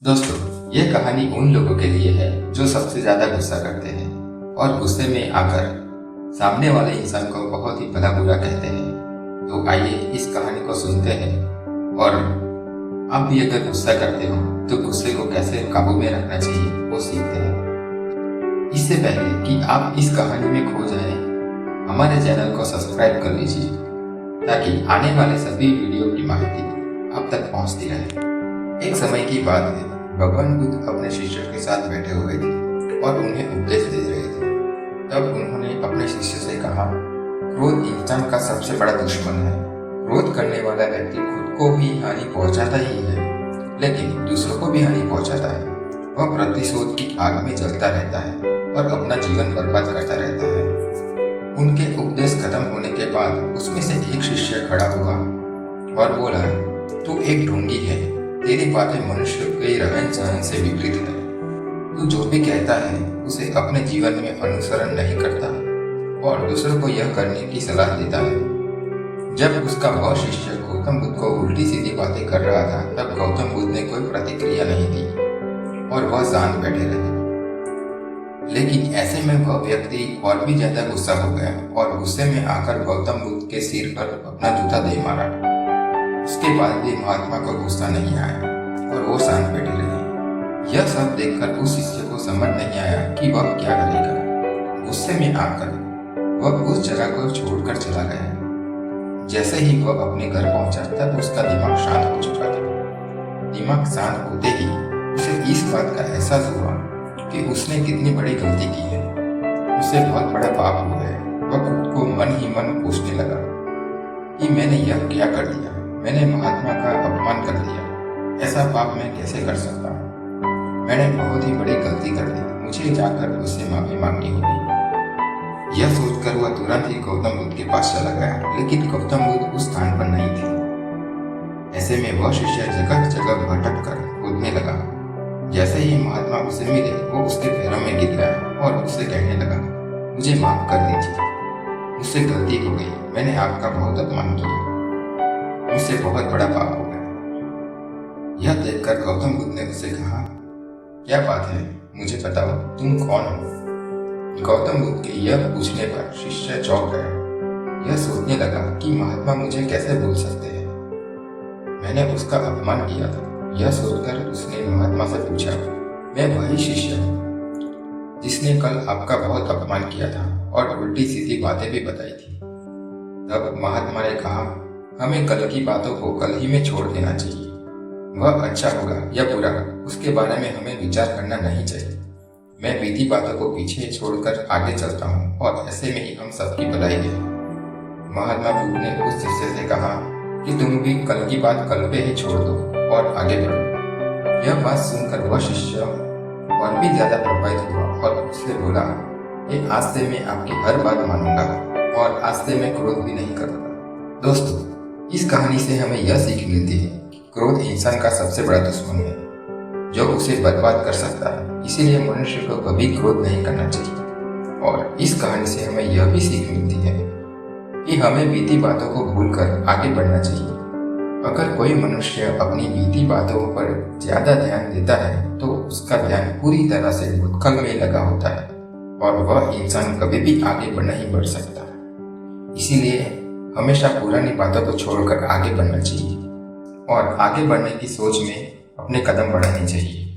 दोस्तों, ये कहानी उन लोगों के लिए है जो सबसे ज्यादा गुस्सा करते हैं और गुस्से में आकर सामने वाले इंसान को बहुत ही भला बुरा कहते हैं। तो आइए इस कहानी को सुनते हैं और आप भी अगर गुस्सा करते हो तो गुस्से को कैसे काबू में रखना चाहिए वो सीखते हैं। इससे पहले कि आप इस कहानी में खो जाएं, हमारे चैनल को सब्सक्राइब कर लीजिए ताकि आने वाले सभी वीडियो की माहिती आप तक पहुंचती रहे। एक समय की बात है, भगवान बुद्ध अपने शिष्यों के साथ बैठे हुए थे और उन्हें उपदेश दे रहे थे। तब उन्होंने अपने शिष्य से कहा, क्रोध इंसान का सबसे बड़ा दुश्मन है। क्रोध करने वाला व्यक्ति खुद को भी हानि पहुंचाता ही है, लेकिन दूसरों को भी हानि पहुंचाता है। वह प्रतिशोध की आग में जलता रहता है और अपना जीवन बर्बाद करता रहता है। उनके उपदेश खत्म होने के बाद उसमें से एक शिष्य खड़ा हुआ और बोला, तू एक ढोंगी है, तेरी बातें मनुष्य के रहन सहन से विपरीत है। तू जो भी कहता है उसे अपने जीवन में अनुसरण नहीं करता और दूसरों को यह करने की सलाह देता है। जब उसका वह शिष्य गौतम बुद्ध को उल्टी सीधी बातें कर रहा था, तब गौतम बुद्ध ने कोई प्रतिक्रिया नहीं दी और वह शांत बैठे रहे। लेकिन ऐसे में वह व्यक्ति और भी ज्यादा गुस्सा हो गया और गुस्से में आकर गौतम बुद्ध के सिर पर अपना जूता दे मारा। उसके बाद भी महात्मा को गुस्सा नहीं आया और वो शांत बैठे रहे। यह सब देखकर उस शिष्य को समझ नहीं आया कि वह क्या करेगा। गुस्से में आकर वह उस जगह को छोड़कर चला गया। जैसे ही वह अपने घर पहुंचा तब उसका दिमाग शांत हो चुका था। दिमाग शांत होते ही उसे इस बात का एहसास हुआ कि उसने कितनी बड़ी गलती की है। उसे बहुत बड़ा पाप हुआ है। वह खुद को मन ही मन पूछने लगा कि मैंने यह क्या कर दिया। मैंने महात्मा का अपमान कर दिया। ऐसा पाप मैं कैसे कर सकता हूँ। मैंने बहुत ही बड़ी गलती कर दी। मुझे जाकर उससे माफी मांगनी होगी। यह सोचकर वह तुरंत ही गौतम बुद्ध के पास चला गया, लेकिन गौतम बुद्ध उस स्थान पर नहीं थे। ऐसे में वह शिष्य जगह जगह भटक कर कूदने लगा। जैसे ही महात्मा उसे मिले, वो उसके पैरों में गिर गया और उससे कहने लगा, मुझे माफ कर दीजिए, मुझसे गलती हो गई। मैंने आपका बहुत अपमान किया। मुझसे बहुत बड़ा पाप हो गया। यह देखकर गौतम बुद्ध ने उससे कहा, क्या बात है, मुझे बताओ, तुम कौन हो। गौतम बुद्ध के यह पूछने पर शिष्य चौंक गया। यह सोचने लगा कि महात्मा मुझे कैसे भूल सकते हैं। मैंने उसका अपमान किया था। यह सोचकर उसने महात्मा से पूछा, मैं वही शिष्य हूँ जिसने कल आपका बहुत अपमान किया था और उल्टी सीधी बातें भी बताई थी। तब महात्मा ने कहा, हमें कल की बातों को कल ही में छोड़ देना चाहिए। वह अच्छा होगा या बुरा, उसके बारे में हमें विचार करना नहीं चाहिए। मैं बीती बातों को पीछे छोड़कर आगे चलता हूँ और ऐसे में ही हम सबकी भलाई है। महात्मा बुद्ध ने उस शिष्य से कहा कि तुम भी कल की बात कल पे ही छोड़ दो और आगे बढ़ो। यह बात सुनकर वह शिष्य और भी ज्यादा प्रभावित हुआ और उससे बोला, एक आज से मैं आपकी हर बात मानूंगा और आज से मैं क्रोध भी नहीं करूंगा। दोस्तों, इस कहानी से हमें यह सीख मिलती है कि क्रोध इंसान का सबसे बड़ा दुश्मन है जो उसे बर्बाद कर सकता है। इसीलिए मनुष्य को कभी क्रोध नहीं करना चाहिए। और इस कहानी से हमें यह भी सीख मिलती है कि हमें बीती बातों को भूलकर आगे बढ़ना चाहिए। अगर कोई मनुष्य अपनी बीती बातों पर ज्यादा ध्यान देता है तो उसका ध्यान पूरी तरह से भूतकाल में लगा होता है और वह इंसान कभी भी आगे नहीं बढ़ सकता। इसीलिए हमेशा पुरानी बातों को छोड़कर आगे बढ़ना चाहिए और आगे बढ़ने की सोच में अपने कदम बढ़ाने चाहिए।